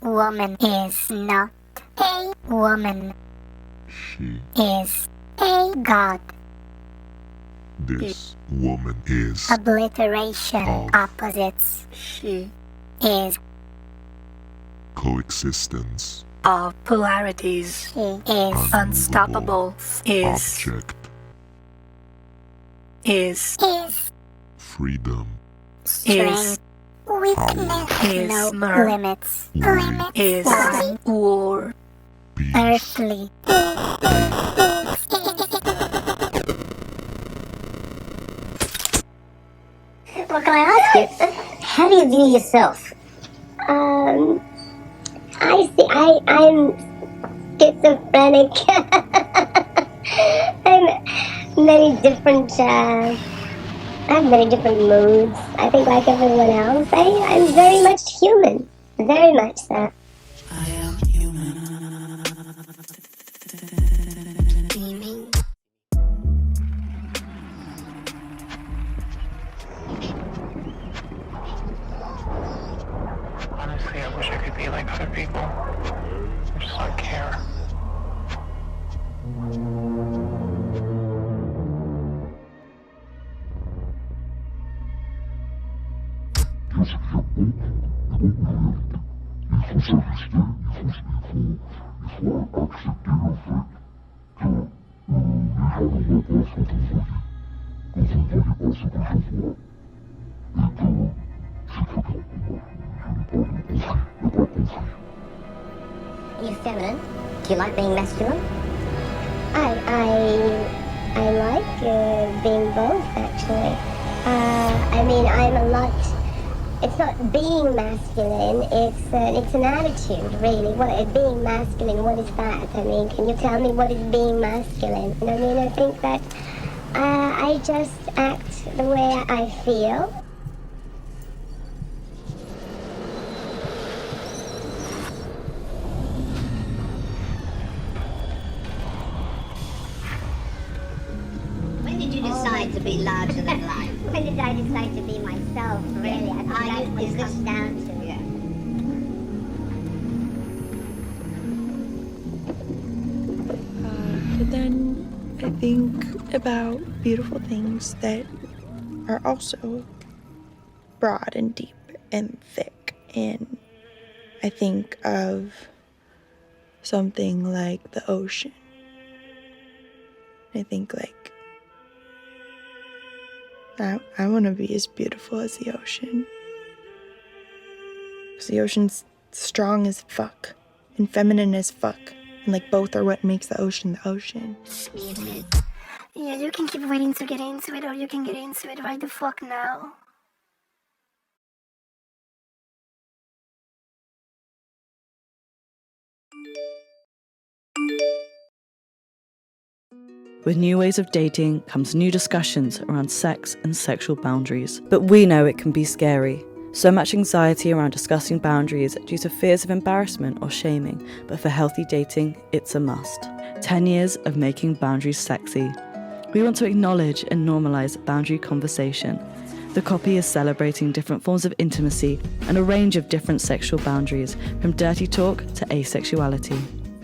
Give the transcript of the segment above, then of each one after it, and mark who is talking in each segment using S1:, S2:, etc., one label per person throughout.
S1: woman is not a woman.
S2: She
S1: Is a god.
S2: This woman is
S1: Obliteration
S2: of
S1: opposites.
S3: She
S1: Is
S2: coexistence.
S3: of polarities.
S1: she is
S3: Unstoppable is
S2: Freedom.
S1: strength. Weakness.
S3: Is
S1: No
S3: murder.
S1: limits.
S2: Worry.
S1: Limits.
S3: is
S1: Sun.
S3: war.
S2: Peace.
S1: Earthly.
S4: Well, can I ask you, how do you view yourself? I'm schizophrenic. I have many different moods. I think like everyone else, I'm very much human. Very much so.
S5: I am human.
S6: Honestly, I wish I could be like other people. I just don't care.
S4: Are you feminine? Do you like being masculine? I like being both, actually. I'm a lot. It's not being masculine. It's an attitude, really. Being masculine? What is that? I mean, can you tell me what is being masculine? You know what I mean? I think that I just act the way I feel.
S7: When did you decide to be larger than life?
S4: When did I decide to be myself, really? I think that's what it comes down to.
S8: But then I think about beautiful things that are also broad and deep and thick. And I think of something like the ocean. I think I want to be as beautiful as the ocean. Because the ocean's strong as fuck and feminine as fuck. And both are what makes the ocean the ocean.
S1: Yeah, you can keep waiting to get into it, or you can get into it right the fuck now.
S9: With new ways of dating comes new discussions around sex and sexual boundaries. But we know it can be scary. So much anxiety around discussing boundaries due to fears of embarrassment or shaming, but for healthy dating, it's a must. 10 years of making boundaries sexy. We want to acknowledge and normalize boundary conversation. The copy is celebrating different forms of intimacy and a range of different sexual boundaries, from dirty talk to asexuality.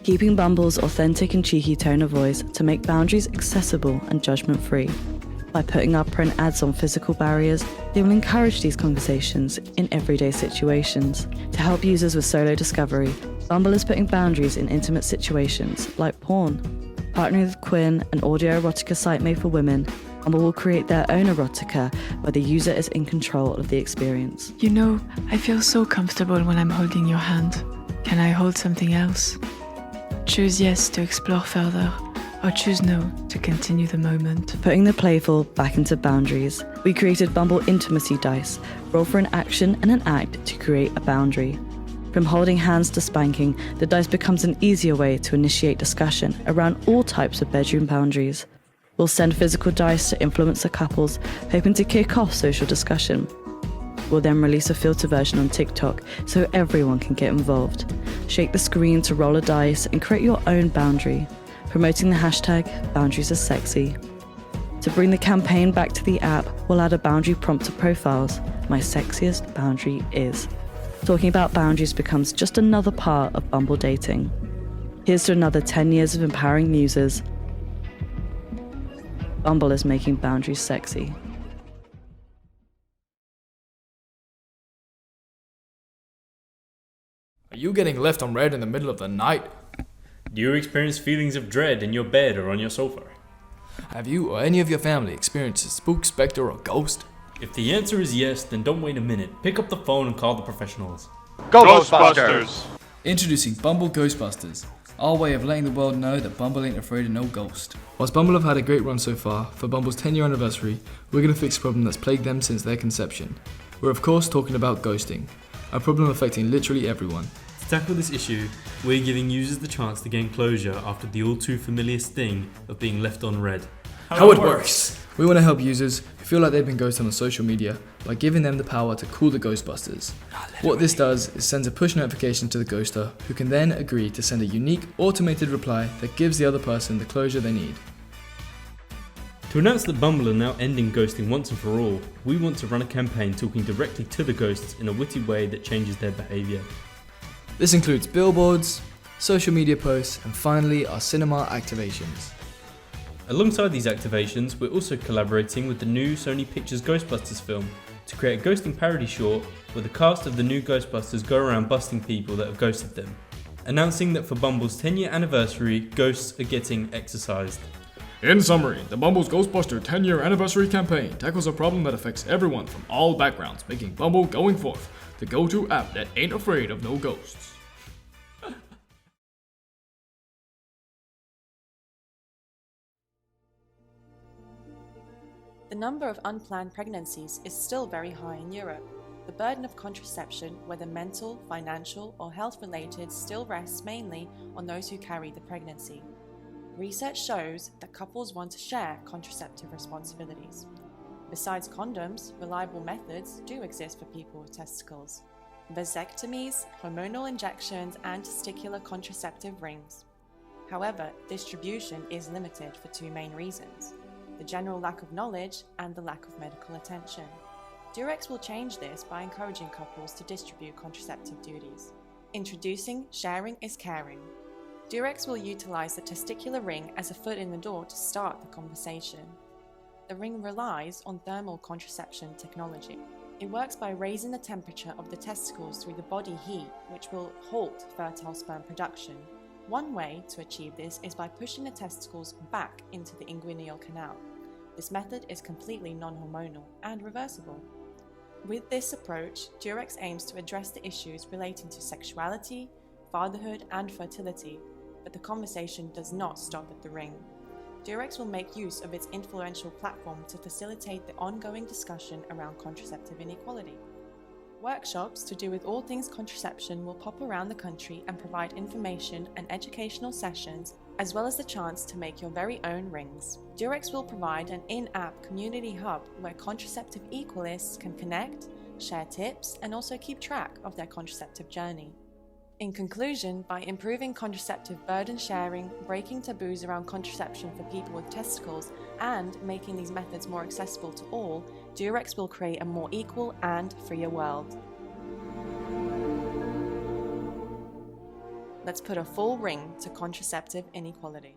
S9: Keeping Bumble's authentic and cheeky tone of voice to make boundaries accessible and judgment-free. By putting up print ads on physical barriers, they will encourage these conversations in everyday situations. To help users with solo discovery, Bumble is putting boundaries in intimate situations, like porn. Partnering with Quinn, an audio erotica site made for women, Bumble will create their own erotica where the user is in control of the experience.
S10: You know, I feel so comfortable when I'm holding your hand. Can I hold something else? Choose yes to explore further, or choose no to continue the moment.
S9: Putting the playful back into boundaries, we created Bumble Intimacy Dice. Roll for an action and an act to create a boundary. From holding hands to spanking, the dice becomes an easier way to initiate discussion around all types of bedroom boundaries. We'll send physical dice to influencer couples, hoping to kick off social discussion. We'll then release a filter version on TikTok so everyone can get involved. Shake the screen to roll a dice and create your own boundary, promoting the hashtag #BoundariesAreSexy. To bring the campaign back to the app, we'll add a boundary prompt to profiles. My sexiest boundary is. talking about boundaries becomes just another part of Bumble dating. Here's to another 10 years of empowering muses. Bumble is making boundaries sexy.
S11: Are you getting left on red in the middle of the night?
S12: Do you experience feelings of dread in your bed or on your sofa?
S11: Have you or any of your family experienced a spook, spectre, or ghost?
S12: If the answer is yes, then don't wait a minute. Pick up the phone and call the professionals.
S13: Ghostbusters!
S11: Introducing Bumble Ghostbusters, our way of letting the world know that Bumble ain't afraid of no ghost. Whilst Bumble have had a great run so far, for Bumble's 10-year anniversary, we're going to fix a problem that's plagued them since their conception. We're of course talking about ghosting, a problem affecting literally everyone.
S12: To tackle this issue, we're giving users the chance to gain closure after the all too familiar sting of being left on red.
S11: How it works! We want to help users who feel like they've been ghosted on social media by giving them the power to call the Ghostbusters. What this does is sends a push notification to the ghoster, who can then agree to send a unique automated reply that gives the other person the closure they need.
S12: To announce that Bumble are now ending ghosting once and for all, we want to run a campaign talking directly to the ghosts in a witty way that changes their behaviour.
S11: This includes billboards, social media posts, and finally our cinema activations.
S12: Alongside these activations, we're also collaborating with the new Sony Pictures Ghostbusters film to create a ghosting parody short where the cast of the new Ghostbusters go around busting people that have ghosted them, announcing that for Bumble's 10-year anniversary, ghosts are getting exorcised.
S11: In summary, the Bumble's Ghostbuster 10-year anniversary campaign tackles a problem that affects everyone from all backgrounds, making Bumble going forth the go-to app that ain't afraid of no ghosts.
S14: The number of unplanned pregnancies is still very high in Europe. The burden of contraception, whether mental, financial, or health-related, still rests mainly on those who carry the pregnancy. Research shows that couples want to share contraceptive responsibilities. Besides condoms, reliable methods do exist for people with testicles: vasectomies, hormonal injections, and testicular contraceptive rings. However, distribution is limited for two main reasons: the general lack of knowledge and the lack of medical attention. Durex will change this by encouraging couples to distribute contraceptive duties. Introducing Sharing is Caring. Durex will utilize the testicular ring as a foot in the door to start the conversation. The ring relies on thermal contraception technology. It works by raising the temperature of the testicles through the body heat, which will halt fertile sperm production. One way to achieve this is by pushing the testicles back into the inguinal canal. This method is completely non-hormonal and reversible. With this approach, Durex aims to address the issues relating to sexuality, fatherhood, and fertility, but the conversation does not stop at the ring. Durex will make use of its influential platform to facilitate the ongoing discussion around contraceptive inequality. Workshops to do with all things contraception will pop around the country and provide information and educational sessions, as well as the chance to make your very own rings. Durex will provide an in-app community hub where contraceptive equalists can connect, share tips, and also keep track of their contraceptive journey. In conclusion, by improving contraceptive burden sharing, breaking taboos around contraception for people with testicles, and making these methods more accessible to all, Durex will create a more equal and freer world. Let's put a full ring to contraceptive inequality.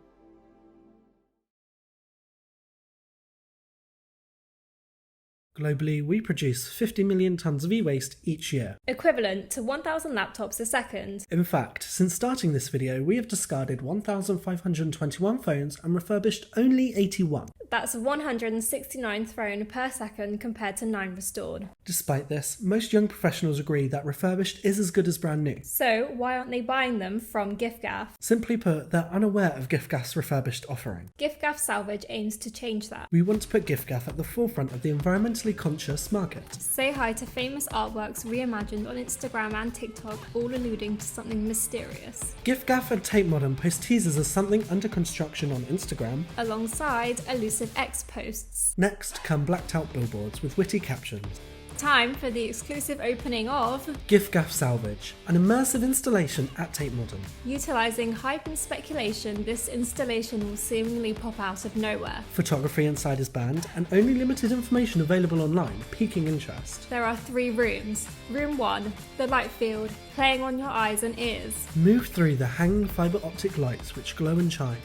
S15: Globally, we produce 50 million tonnes of e-waste each year,
S16: equivalent to 1,000 laptops a second.
S15: In fact, since starting this video, we have discarded 1,521 phones and refurbished only 81.
S16: That's 169 thrown per second compared to 9 restored.
S15: Despite this, most young professionals agree that refurbished is as good as brand new.
S16: So why aren't they buying them from giffgaff?
S15: Simply put, they're unaware of giffgaff's refurbished offering.
S16: Giffgaff Salvage aims to change that.
S15: We want to put giffgaff at the forefront of the environmentally conscious market.
S16: Say hi to famous artworks reimagined on Instagram and TikTok, all alluding to something mysterious.
S15: Giffgaff and Tate Modern post teasers of something under construction on Instagram,
S16: alongside elusive X posts.
S15: Next come blacked out billboards with witty captions.
S16: time for the exclusive opening of
S15: Gift Gaff Salvage, an immersive installation at Tate Modern.
S16: Utilising hype and speculation, this installation will seemingly pop out of nowhere.
S15: Photography inside is banned and only limited information available online, piquing interest.
S16: There are 3 rooms. Room 1, the light field, playing on your eyes and ears.
S15: Move through the hanging fibre optic lights which glow and shine.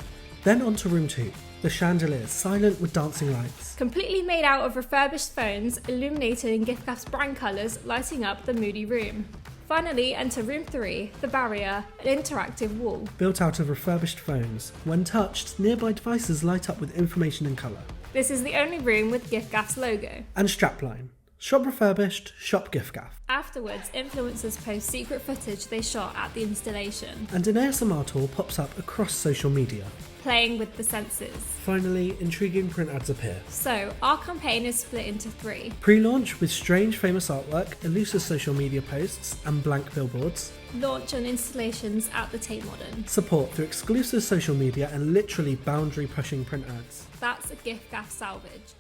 S15: Then on to room 2, the chandeliers, silent with dancing lights.
S16: Completely made out of refurbished phones, illuminated in Gift Gaff's brand colours, lighting up the moody room. Finally, enter room 3, the barrier, an interactive wall.
S15: Built out of refurbished phones. When touched, nearby devices light up with information and colour.
S16: This is the only room with Gift Gaff's logo.
S15: And strapline. Shop refurbished, shop Gift Gaff.
S16: Afterwards, influencers post secret footage they shot at the installation.
S15: And an ASMR tool pops up across social media.
S16: Playing with the senses.
S15: Finally, intriguing print ads appear.
S16: So, our campaign is split into 3.
S15: Pre-launch with strange famous artwork, elusive social media posts, and blank billboards.
S16: Launch on installations at the Tate Modern.
S15: Support through exclusive social media and literally boundary-pushing print ads.
S16: That's a Gift Gaff Salvage.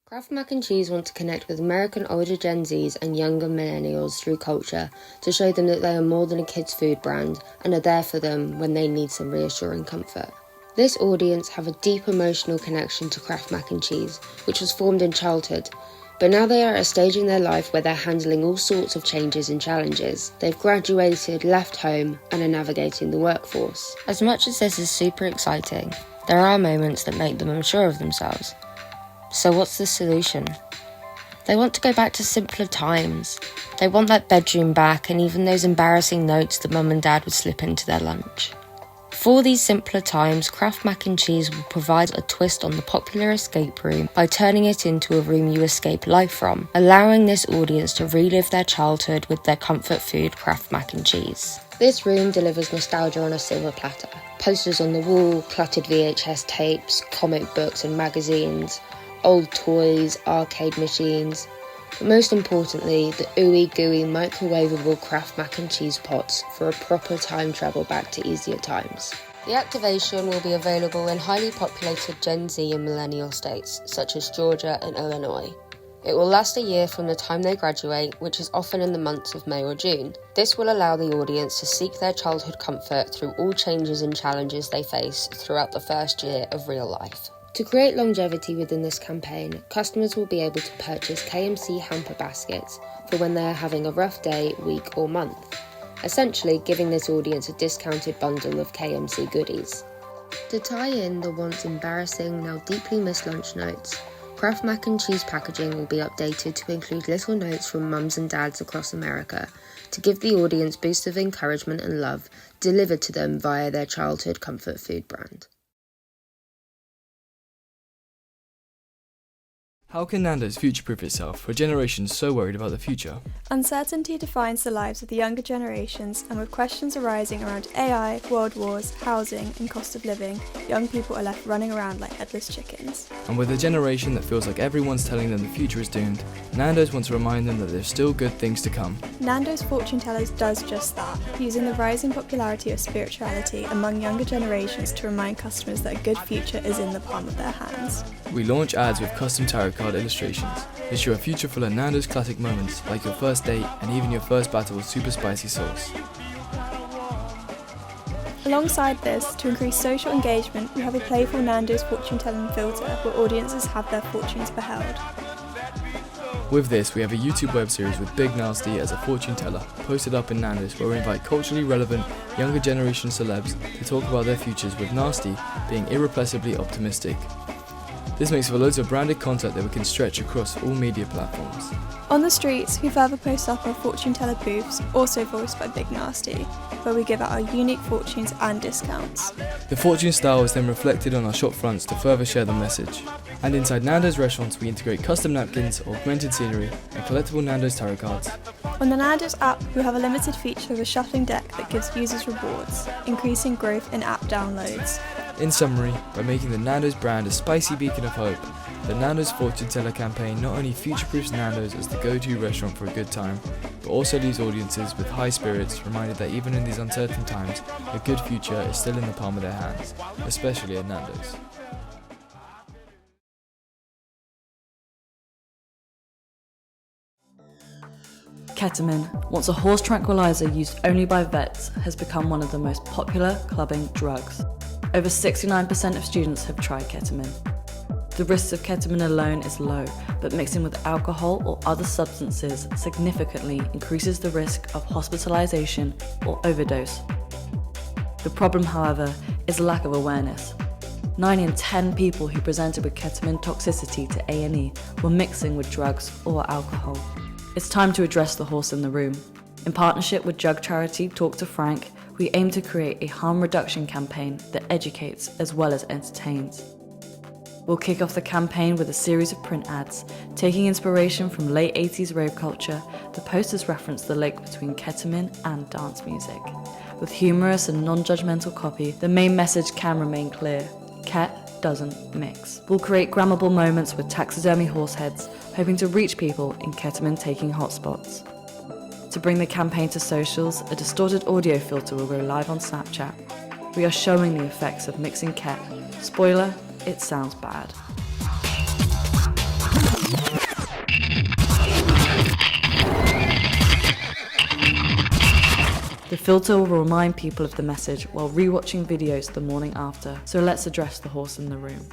S17: Kraft Mac and Cheese want to connect with American older Gen Zs and younger millennials through culture to show them that they are more than a kids' food brand and are there for them when they need some reassuring comfort. This audience have a deep emotional connection to Kraft Mac and Cheese, which was formed in childhood, but now they are at a stage in their life where they're handling all sorts of changes and challenges. They've graduated, left home, and are navigating the workforce. As much as this is super exciting, there are moments that make them unsure of themselves. So what's the solution? They want to go back to simpler times. They want that bedroom back and even those embarrassing notes that mum and dad would slip into their lunch. For these simpler times, Kraft Mac and Cheese will provide a twist on the popular escape room by turning it into a room you escape life from, allowing this audience to relive their childhood with their comfort food, Kraft Mac and Cheese. This room delivers nostalgia on a silver platter. Posters on the wall, cluttered VHS tapes, comic books and magazines, old toys, arcade machines, but most importantly, the ooey gooey microwavable Kraft Mac and Cheese pots for a proper time travel back to easier times. The activation will be available in highly populated Gen Z and millennial states, such as Georgia and Illinois. It will last a year from the time they graduate, which is often in the months of May or June. This will allow the audience to seek their childhood comfort through all changes and challenges they face throughout the first year of real life. To create longevity within this campaign, customers will be able to purchase KMC hamper baskets for when they are having a rough day, week or month, essentially giving this audience a discounted bundle of KMC goodies. To tie in the once embarrassing, now deeply missed lunch notes, Kraft Mac and Cheese packaging will be updated to include little notes from mums and dads across America to give the audience boosts of encouragement and love delivered to them via their childhood comfort food brand.
S11: How can Nando's future-proof itself for a generation so worried about the future?
S18: Uncertainty defines the lives of the younger generations, and with questions arising around AI, world wars, housing and cost of living, young people are left running around like headless chickens.
S11: And with a generation that feels like everyone's telling them the future is doomed, Nando's wants to remind them that there's still good things to come.
S18: Nando's Fortune Tellers does just that, using the rising popularity of spirituality among younger generations to remind customers that a good future is in the palm of their hands.
S11: We launch ads with custom tarot card illustrations. They show a future full of Nando's classic moments, like your first date and even your first battle with super spicy sauce.
S18: Alongside this, to increase social engagement, we have a playful Nando's fortune-telling filter where audiences have their fortunes beheld.
S11: With this, we have a YouTube web series with Big Nasty as a fortune teller, posted up in Nando's, where we invite culturally relevant, younger generation celebs to talk about their futures, with Nasty being irrepressibly optimistic. This makes for loads of branded content that we can stretch across all media platforms.
S18: On the streets, we further post up our fortune teller booths, also voiced by Big Nasty, where we give out our unique fortunes and discounts.
S11: The fortune style is then reflected on our shop fronts to further share the message. And inside Nando's restaurants, we integrate custom napkins, augmented scenery, and collectible Nando's tarot cards.
S18: On the Nando's app, we have a limited feature of a shuffling deck that gives users rewards, increasing growth in app downloads.
S11: In summary, by making the Nando's brand a spicy beacon of hope, the Nando's Fortune Teller campaign not only future-proofs Nando's as the go-to restaurant for a good time, but also leaves audiences with high spirits reminded that even in these uncertain times, a good future is still in the palm of their hands, especially at Nando's.
S9: ketamine, once a horse tranquilizer used only by vets, has become one of the most popular clubbing drugs. Over 69% of students have tried ketamine. The risks of ketamine alone is low, but mixing with alcohol or other substances significantly increases the risk of hospitalization or overdose. The problem, however, is lack of awareness. 9 in 10 people who presented with ketamine toxicity to A&E were mixing with drugs or alcohol. It's time to address the horse in the room. In partnership with drug charity Talk to Frank, we aim to create a harm reduction campaign that educates as well as entertains. We'll kick off the campaign with a series of print ads. Taking inspiration from late 80s rave culture, the posters reference the link between ketamine and dance music. With humorous and non-judgmental copy, the main message can remain clear: Ket doesn't mix. We'll create grammable moments with taxidermy horse heads, hoping to reach people in ketamine-taking hotspots. To bring the campaign to socials, a distorted audio filter will go live on Snapchat. We are showing the effects of mixing Ket. Spoiler, it sounds bad. The filter will remind people of the message while rewatching videos the morning after, so let's address the horse in the room.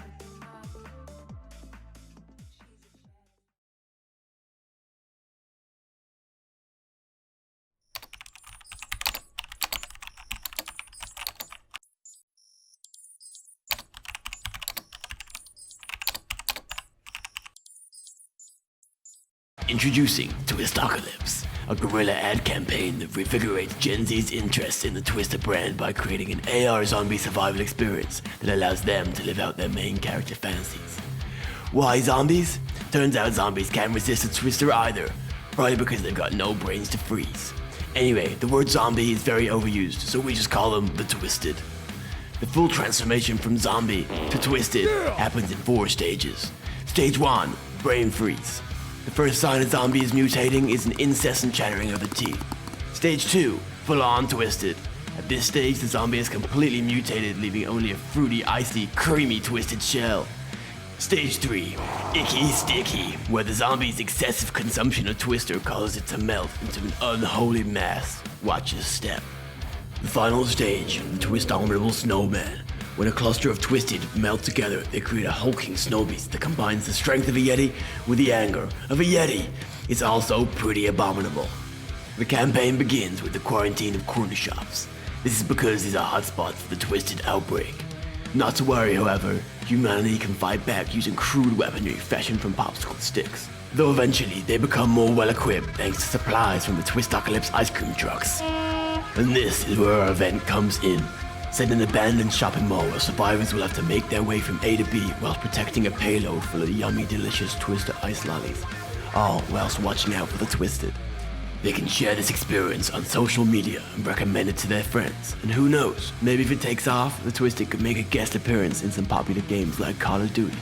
S19: Introducing Twistocalypse, a guerrilla ad campaign that revigorates Gen Z's interest in the Twister brand by creating an AR zombie survival experience that allows them to live out their main character fantasies. Why zombies? Turns out zombies can't resist a Twister either, probably because they've got no brains to freeze. Anyway, the word zombie is very overused, so we just call them the Twisted. The full transformation from zombie to Twisted happens in 4 stages. Stage 1, brain freeze. The first sign a zombie is mutating is an incessant chattering of the teeth. Stage 2, full-on Twisted. At this stage, the zombie is completely mutated, leaving only a fruity, icy, creamy Twisted shell. Stage 3, Icky Sticky, where the zombie's excessive consumption of Twister causes it to melt into an unholy mass. Watch your step. The final stage, the Twistominable Snowman. When a cluster of Twisted melt together, they create a hulking snow beast that combines the strength of a Yeti with the anger of a Yeti. It's also pretty abominable. The campaign begins with the quarantine of corner shops. This is because these are hotspots for the Twisted outbreak. Not to worry, however, humanity can fight back using crude weaponry fashioned from popsicle sticks. Though eventually they become more well-equipped thanks to supplies from the Twistocalypse ice cream trucks. And this is where our event comes in. Set in an abandoned shopping mall where survivors will have to make their way from A to B whilst protecting a payload full of yummy, delicious Twister ice lollies. All whilst watching out for the Twisted. They can share this experience on social media and recommend it to their friends. And who knows, maybe if it takes off, the Twisted could make a guest appearance in some popular games like Call of Duty.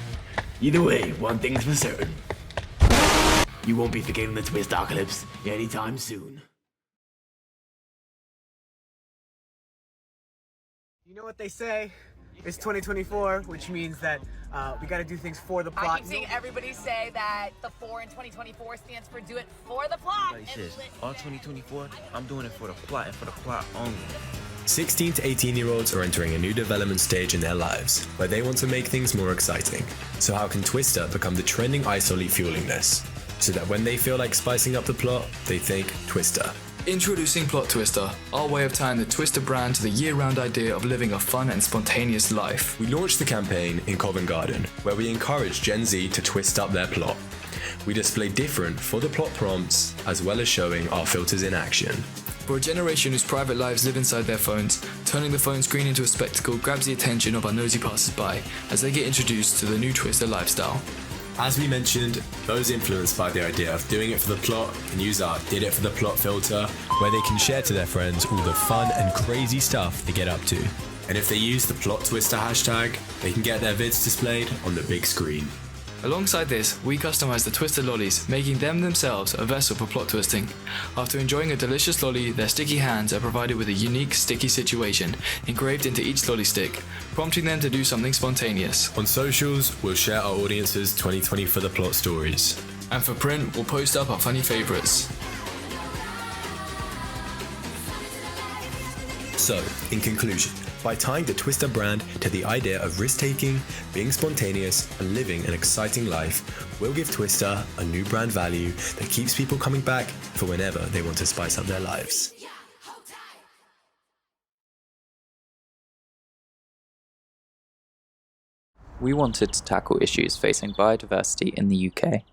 S19: Either way, one thing's for certain. You won't be forgetting the Twistocalypse anytime soon.
S20: You know what they say? It's 2024, which means that we gotta do things for the plot.
S21: I keep seeing everybody say that the 4 in 2024 stands for do it for the plot.
S22: Like this, all 2024, I'm doing it for the plot and for the plot only.
S23: 16 to 18-year-olds are entering a new development stage in their lives, where they want to make things more exciting. So how can Twister become the trending ice lolly fueling this? So that when they feel like spicing up the plot, they think Twister.
S11: Introducing Plot Twister, our way of tying the Twister brand to the year-round idea of living a fun and spontaneous life.
S23: We launched the campaign in Covent Garden, where we encourage Gen Z to twist up their plot. We display different for the plot prompts, as well as showing our filters in action.
S11: For a generation whose private lives live inside their phones, turning the phone screen into a spectacle grabs the attention of our nosy passers-by as they get introduced to the new Twister lifestyle.
S23: As we mentioned, those influenced by the idea of doing it for the plot can use our Did It For The Plot filter, where they can share to their friends all the fun and crazy stuff they get up to. And if they use the Plot Twister hashtag, they can get their vids displayed on the big screen.
S11: Alongside this, we customize the Twister lollies, making them themselves a vessel for plot twisting. After enjoying a delicious lolly, their sticky hands are provided with a unique sticky situation engraved into each lolly stick, prompting them to do something spontaneous.
S23: On socials, we'll share our audience's 2020 for the plot stories.
S11: And for print, we'll post up our funny favorites.
S23: So, in conclusion, by tying the Twister brand to the idea of risk-taking, being spontaneous, and living an exciting life, we'll give Twister a new brand value that keeps people coming back for whenever they want to spice up their lives.
S2: We wanted to tackle issues facing biodiversity in the UK.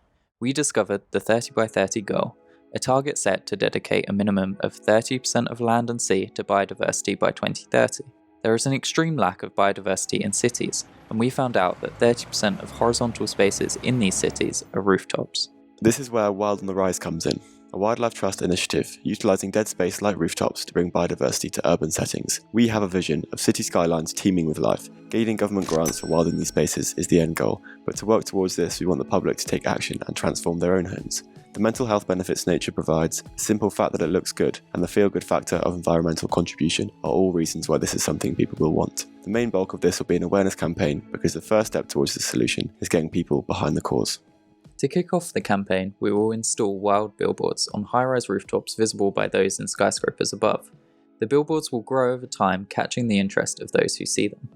S2: We discovered the 30 by 30 goal, a target set to dedicate a minimum of 30% of land and sea to biodiversity by 2030. There is an extreme lack of biodiversity in cities, and we found out that 30% of horizontal spaces in these cities are rooftops.
S3: This is where Wild on the Rise comes in, a wildlife trust initiative utilising dead space like rooftops to bring biodiversity to urban settings. We have a vision of city skylines teeming with life. Gaining government grants for wilding these spaces is the end goal, but to work towards this we want the public to take action and transform their own homes. The mental health benefits nature provides, the simple fact that it looks good, and the feel-good factor of environmental contribution are all reasons why this is something people will want. The main bulk of this will be an awareness campaign because the first step towards this solution is getting people behind the cause.
S2: To kick off the campaign, we will install wild billboards on high-rise rooftops visible by those in skyscrapers above. The billboards will grow over time, catching the interest of those who see them.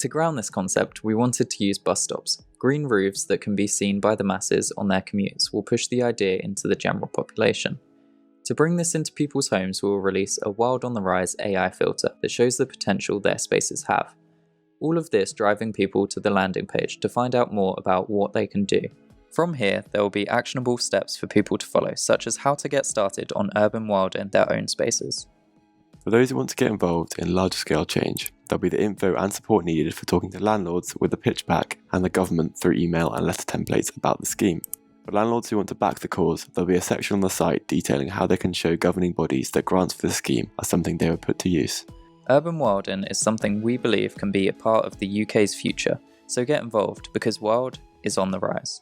S2: To ground this concept, we wanted to use bus stops. Green roofs that can be seen by the masses on their commutes will push the idea into the general population. To bring this into people's homes, we will release a Wild on the Rise AI filter that shows the potential their spaces have. All of this driving people to the landing page to find out more about what they can do. From here, there will be actionable steps for people to follow, such as how to get started on urban wild in their own spaces.
S3: For those who want to get involved in large-scale change, there'll be the info and support needed for talking to landlords with the pitch back and the government through email and letter templates about the scheme. For landlords who want to back the cause, there'll be a section on the site detailing how they can show governing bodies that grants for the scheme are something they would put to use.
S2: Urban wilding is something we believe can be a part of the UK's future, so get involved because wild is on the rise.